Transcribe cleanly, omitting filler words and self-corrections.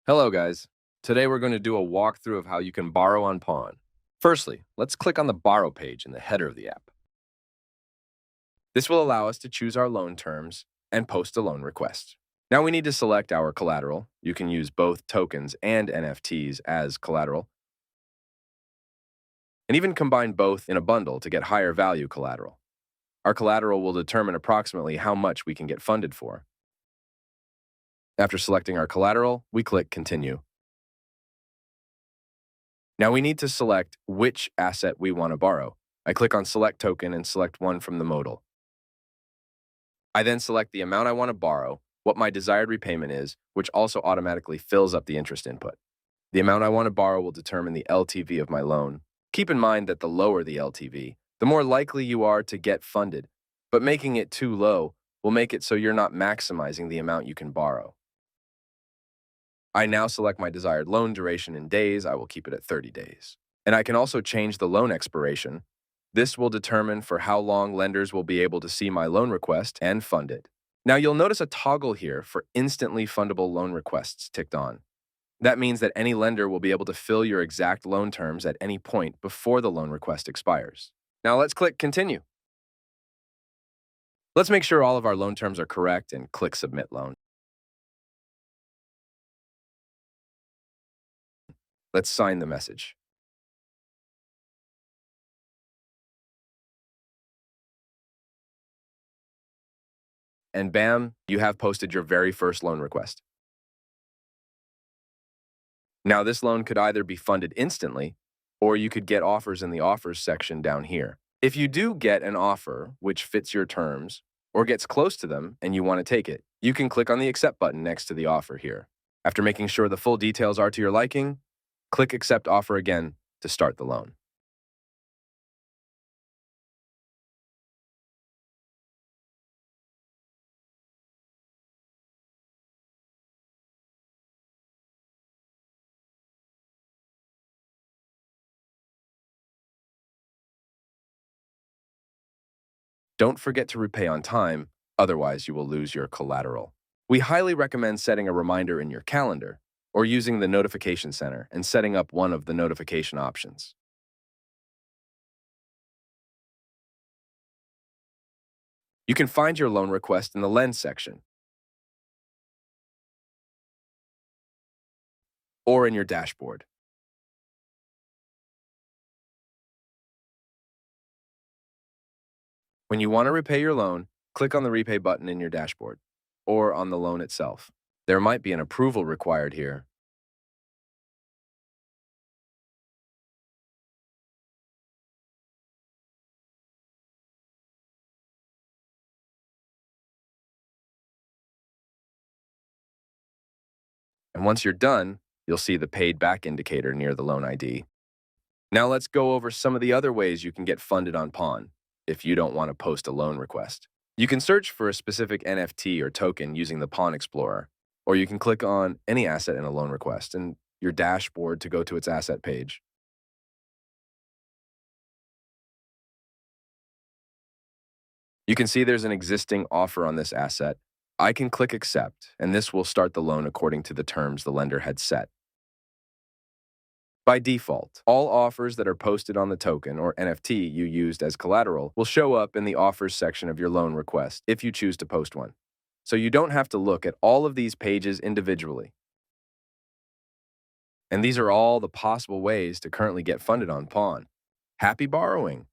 Hello guys. Today we're going to do a walkthrough of how you can borrow on Pawn. Firstly, let's click on the Borrow page in the header of the app. This will allow us to choose our loan terms and post a loan request. Now we need to select our collateral. You can use both tokens and NFTs as collateral, and even combine both in a bundle to get higher value collateral. Our collateral will determine approximately how much we can get funded for. After selecting our collateral, we click Continue. Now we need to select which asset we want to borrow. I click on Select Token and select one from the modal. I then select the amount I want to borrow, what my desired repayment is, which also automatically fills up the interest input. The amount I want to borrow will determine the LTV of my loan. Keep in mind that the lower the LTV, the more likely you are to get funded, but making it too low will make it so you're not maximizing the amount you can borrow. I now select my desired loan duration in days. I will keep it at 30 days. And I can also change the loan expiration. This will determine for how long lenders will be able to see my loan request and fund it. Now you'll notice a toggle here for instantly fundable loan requests ticked on. That means that any lender will be able to fill your exact loan terms at any point before the loan request expires. Now let's click Continue. Let's make sure all of our loan terms are correct and click Submit Loan. Let's sign the message. And bam, you have posted your very first loan request. Now this loan could either be funded instantly, or you could get offers in the offers section down here. If you do get an offer which fits your terms or gets close to them and you want to take it, you can click on the Accept button next to the offer here. After making sure the full details are to your liking, click Accept Offer again to start the loan. Don't forget to repay on time, otherwise you will lose your collateral. We highly recommend setting a reminder in your calendar or using the notification center and setting up one of the notification options. You can find your loan request in the Lend section or in your dashboard. When you want to repay your loan, click on the Repay button in your dashboard or on the loan itself. There might be an approval required here. And once you're done, you'll see the paid back indicator near the loan ID. Now let's go over some of the other ways you can get funded on Pawn if you don't want to post a loan request. You can search for a specific NFT or token using the Pawn Explorer, or you can click on any asset in a loan request and your dashboard to go to its asset page. You can see there's an existing offer on this asset. I can click Accept, and this will start the loan according to the terms the lender had set. By default, all offers that are posted on the token or NFT you used as collateral will show up in the Offers section of your loan request if you choose to post one. So you don't have to look at all of these pages individually. And these are all the possible ways to currently get funded on Pawn. Happy borrowing!